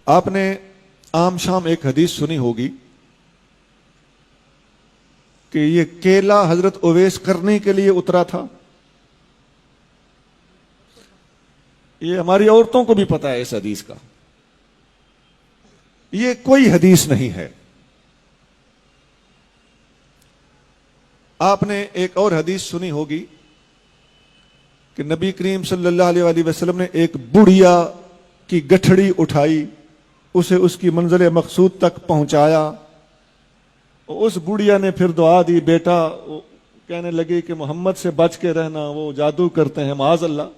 آپ نے عام شام ایک حدیث سنی ہوگی کہ یہ کیلا حضرت اویس کرنے کے لیے اترا تھا. یہ ہماری عورتوں کو بھی پتا ہے اس حدیث کا. یہ کوئی حدیث نہیں ہے. آپ نے ایک اور حدیث سنی ہوگی کہ نبی کریم صلی اللہ علیہ وآلہ وسلم نے ایک بڑھیا کی گٹھڑی اٹھائی, اسے اس کی منزل مقصود تک پہنچایا. اس بڑھیا نے پھر دعا دی, بیٹا کہنے لگی کہ محمد سے بچ کے رہنا, وہ جادو کرتے ہیں معاذ اللہ.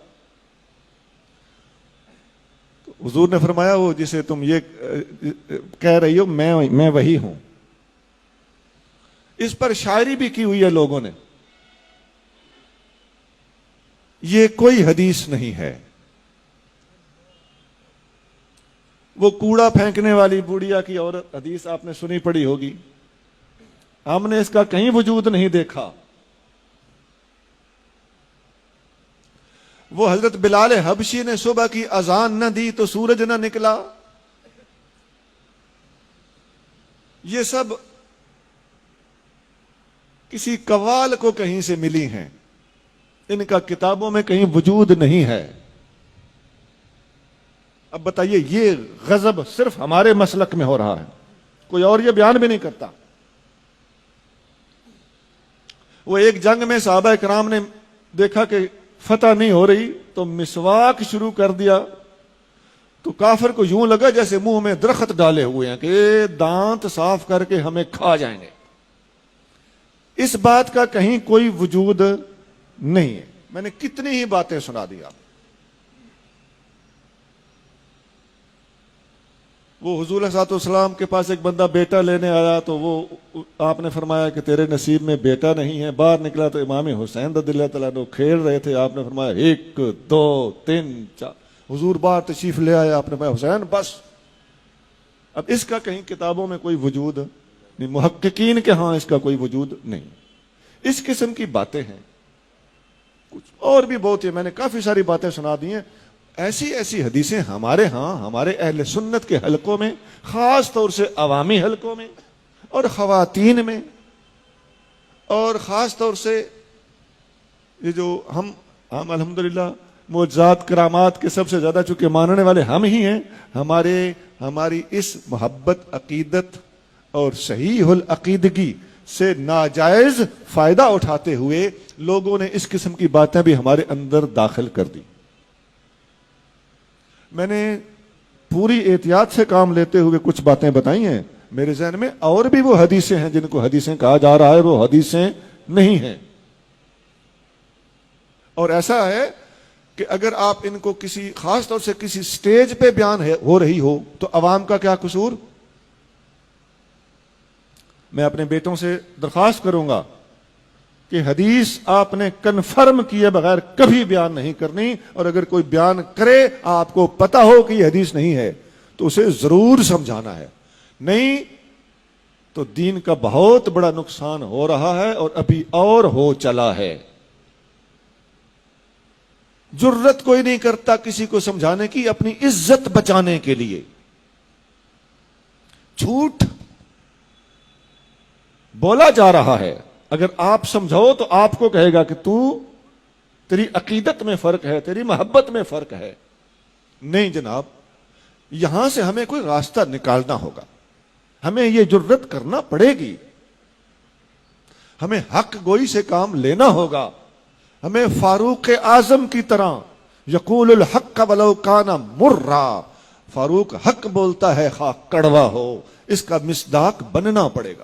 حضور نے فرمایا وہ جسے تم یہ کہہ رہی ہو میں وہی ہوں. اس پر شاعری بھی کی ہوئی ہے لوگوں نے. یہ کوئی حدیث نہیں ہے. وہ کوڑا پھینکنے والی بوڑھیا کی عورت حدیث آپ نے سنی پڑی ہوگی. ہم نے اس کا کہیں وجود نہیں دیکھا. وہ حضرت بلال حبشی نے صبح کی اذان نہ دی تو سورج نہ نکلا. یہ سب کسی قوال کو کہیں سے ملی ہیں, ان کا کتابوں میں کہیں وجود نہیں ہے. اب بتائیے, یہ غضب صرف ہمارے مسلک میں ہو رہا ہے, کوئی اور یہ بیان بھی نہیں کرتا. وہ ایک جنگ میں صحابہ کرام نے دیکھا کہ فتح نہیں ہو رہی تو مسواک شروع کر دیا, تو کافر کو یوں لگا جیسے منہ میں درخت ڈالے ہوئے ہیں کہ دانت صاف کر کے ہمیں کھا جائیں گے. اس بات کا کہیں کوئی وجود نہیں ہے. میں نے کتنی ہی باتیں سنا دی آپ. وہ حضور صلی اللہ علیہ وسلم کے پاس ایک بندہ بیٹا لینے آیا تو وہ آپ نے فرمایا کہ تیرے نصیب میں بیٹا نہیں ہے. باہر نکلا تو امام حسین رضی اللہ تعالیٰ عنہ کھیل رہے تھے. آپ نے فرمایا 1 2 3 4. حضور باہر تشریف لے آیا, آپ نے فرمایا حسین بس. اب اس کا کہیں کتابوں میں کوئی وجود نہیں, محققین کے ہاں اس کا کوئی وجود نہیں. اس قسم کی باتیں ہیں. کچھ اور بھی بہت ہے, میں نے کافی ساری باتیں سنا دی ہیں. ایسی حدیثیں ہمارے ہاں ہمارے اہل سنت کے حلقوں میں, خاص طور سے عوامی حلقوں میں اور خواتین میں, اور خاص طور سے یہ جو ہم الحمدللہ معجزات کرامات کے سب سے زیادہ چونکہ ماننے والے ہم ہی ہیں, ہماری اس محبت عقیدت اور صحیح العقیدگی سے ناجائز فائدہ اٹھاتے ہوئے لوگوں نے اس قسم کی باتیں بھی ہمارے اندر داخل کر دی. میں نے پوری احتیاط سے کام لیتے ہوئے کچھ باتیں بتائی ہیں. میرے ذہن میں اور بھی وہ حدیثیں ہیں جن کو حدیثیں کہا جا رہا ہے, وہ حدیثیں نہیں ہیں. اور ایسا ہے کہ اگر آپ ان کو کسی خاص طور سے کسی سٹیج پہ بیان ہو رہی ہو تو عوام کا کیا قصور. میں اپنے بیٹوں سے درخواست کروں گا کہ حدیث آپ نے کنفرم کیے بغیر کبھی بیان نہیں کرنی, اور اگر کوئی بیان کرے آپ کو پتا ہو کہ یہ حدیث نہیں ہے تو اسے ضرور سمجھانا ہے. نہیں تو دین کا بہت بڑا نقصان ہو رہا ہے اور ابھی اور ہو چلا ہے. جرت کوئی نہیں کرتا کسی کو سمجھانے کی اپنی عزت بچانے کے لیے. جھوٹ بولا جا رہا ہے, اگر آپ سمجھو تو آپ کو کہے گا کہ تیری عقیدت میں فرق ہے, تیری محبت میں فرق ہے. نہیں جناب, یہاں سے ہمیں کوئی راستہ نکالنا ہوگا, ہمیں یہ جرت کرنا پڑے گی, ہمیں حق گوئی سے کام لینا ہوگا. ہمیں فاروق اعظم کی طرح یقول الحق ولو کان مرا, فاروق حق بولتا ہے خواہ کڑوا ہو, اس کا مصداق بننا پڑے گا.